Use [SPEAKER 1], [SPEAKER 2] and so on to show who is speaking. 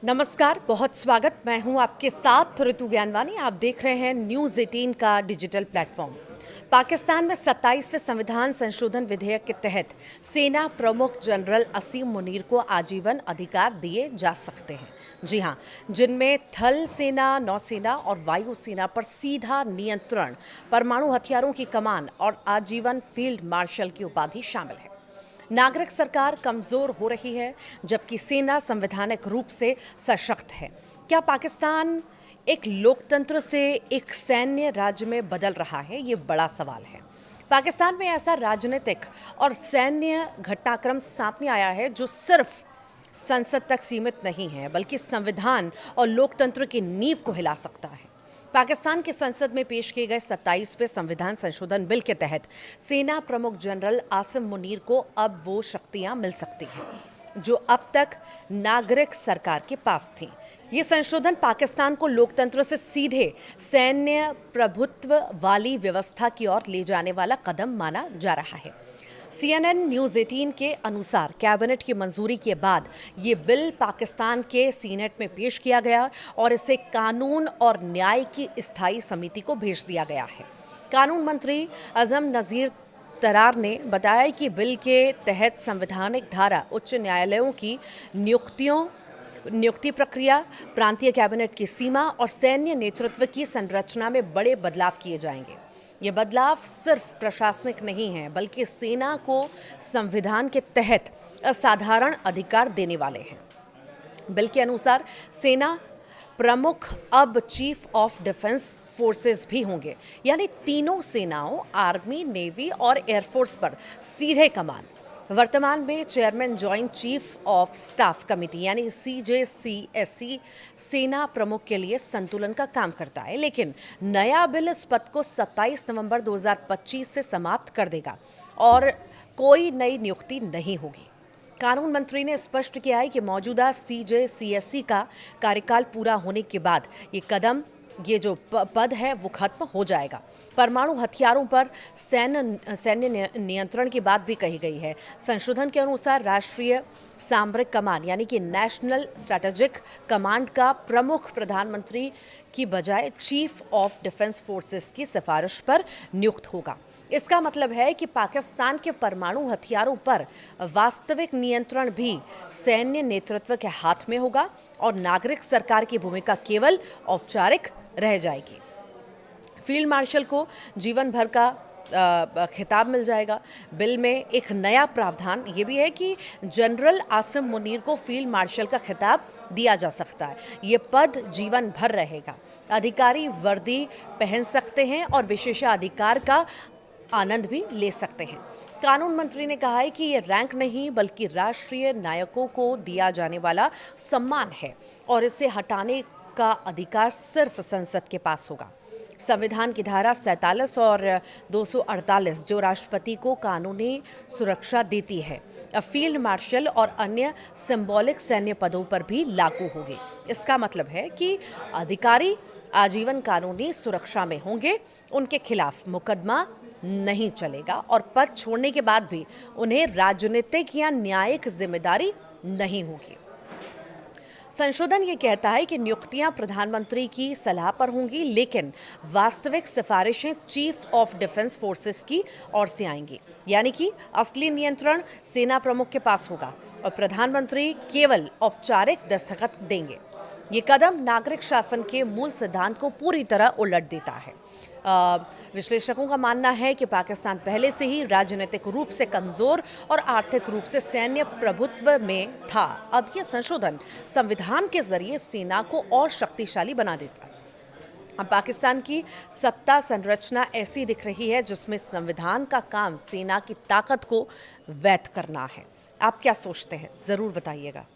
[SPEAKER 1] नमस्कार, बहुत स्वागत। मैं हूं आपके साथ ऋतु ज्ञानवानी। आप देख रहे हैं न्यूज़ 18 का डिजिटल प्लेटफॉर्म। पाकिस्तान में 27वें संविधान संशोधन विधेयक के तहत सेना प्रमुख जनरल असीम मुनीर को आजीवन अधिकार दिए जा सकते हैं। जी हां, जिनमें थल सेना, नौसेना और वायु सेना पर सीधा नियंत्रण, परमाणु हथियारों की कमान और आजीवन फील्ड मार्शल की उपाधि शामिल है। नागरिक सरकार कमजोर हो रही है जबकि सेना संवैधानिक रूप से सशक्त है। क्या पाकिस्तान एक लोकतंत्र से एक सैन्य राज्य में बदल रहा है? ये बड़ा सवाल है। पाकिस्तान में ऐसा राजनीतिक और सैन्य घटनाक्रम सामने आया है जो सिर्फ संसद तक सीमित नहीं है बल्कि संविधान और लोकतंत्र की नींव को हिला सकता है। पाकिस्तान की संसद में पेश किए गए 27वें संविधान संशोधन बिल के तहत सेना प्रमुख जनरल आसिम मुनीर को अब वो शक्तियां मिल सकती हैं जो अब तक नागरिक सरकार के पास थीं। ये संशोधन पाकिस्तान को लोकतंत्र से सीधे सैन्य प्रभुत्व वाली व्यवस्था की ओर ले जाने वाला कदम माना जा रहा है। CNN न्यूज़ 18 के अनुसार कैबिनेट की मंजूरी के बाद ये बिल पाकिस्तान के सीनेट में पेश किया गया और इसे कानून और न्याय की स्थायी समिति को भेज दिया गया है। कानून मंत्री अजम नज़ीर तरार ने बताया कि बिल के तहत संवैधानिक धारा, उच्च न्यायालयों की नियुक्ति प्रक्रिया, प्रांतीय कैबिनेट की सीमा और सैन्य नेतृत्व की संरचना में बड़े बदलाव किए जाएंगे। ये बदलाव सिर्फ प्रशासनिक नहीं है बल्कि सेना को संविधान के तहत असाधारण अधिकार देने वाले हैं। बिल के अनुसार सेना प्रमुख अब चीफ ऑफ डिफेंस फोर्सेस भी होंगे, यानी तीनों सेनाओं, आर्मी, नेवी और एयरफोर्स पर सीधे कमान। वर्तमान में chairman joint chief of staff committee यानी CJCSC सेना प्रमुख के लिए संतुलन का काम करता है, लेकिन नया बिल इस पद को 27 नवंबर 2025 से समाप्त कर देगा और कोई नई नियुक्ति नहीं होगी। कानून मंत्री ने स्पष्ट किया है कि मौजूदा CJCSC का कार्यकाल पूरा होने के बाद ये जो पद है वो खत्म हो जाएगा। परमाणु हथियारों पर सैन्य नियंत्रण की बात भी कही गई है। संशोधन के अनुसार राष्ट्रीय सामरिक कमान यानी कि नेशनल स्ट्रैटेजिक कमांड का प्रमुख प्रधानमंत्री की बजाय चीफ ऑफ डिफेंस फोर्सेस की सिफारिश पर नियुक्त होगा। इसका मतलब है कि पाकिस्तान के परमाणु हथियारों पर वास्तविक नियंत्रण भी सैन्य नेतृत्व के हाथ में होगा और नागरिक सरकार की भूमिका केवल औपचारिक रह जाएगी। फील्ड मार्शल को जीवन भर का खिताब मिल जाएगा। बिल में एक नया प्रावधान ये भी है कि जनरल आसिम मुनीर को फील्ड मार्शल का खिताब दिया जा सकता है। ये पद जीवन भर रहेगा। अधिकारी वर्दी पहन सकते हैं और विशेषाधिकार का आनंद भी ले सकते हैं। कानून मंत्री ने कहा है कि ये रैंक नहीं बल्कि राष्ट्रीय नायकों को दिया जाने वाला सम्मान है और इसे हटाने का अधिकार सिर्फ संसद के पास होगा। संविधान की धारा 47 और 248 जो राष्ट्रपति को कानूनी सुरक्षा देती है, फील्ड मार्शल और अन्य सिंबॉलिक सैन्य पदों पर भी लागू होगी। इसका मतलब है कि अधिकारी आजीवन कानूनी सुरक्षा में होंगे, उनके खिलाफ मुकदमा नहीं चलेगा और पद छोड़ने के बाद भी उन्हें राजनीतिक या न्यायिक जिम्मेदारी नहीं होगी। संशोधन ये कहता है कि नियुक्तियां प्रधानमंत्री की सलाह पर होंगी, लेकिन वास्तविक सिफारिशें चीफ ऑफ डिफेंस फोर्सेस की ओर से आएंगी, यानी कि असली नियंत्रण सेना प्रमुख के पास होगा और प्रधानमंत्री केवल औपचारिक दस्तखत देंगे। ये कदम नागरिक शासन के मूल सिद्धांत को पूरी तरह उलट देता है। विश्लेषकों का मानना है कि पाकिस्तान पहले से ही राजनीतिक रूप से कमजोर और आर्थिक रूप से सैन्य प्रभुत्व में था। अब यह संशोधन संविधान के जरिए सेना को और शक्तिशाली बना देता है। अब पाकिस्तान की सत्ता संरचना ऐसी दिख रही है जिसमें संविधान का काम सेना की ताकत को वैध करना है। आप क्या सोचते हैं? जरूर बताइएगा।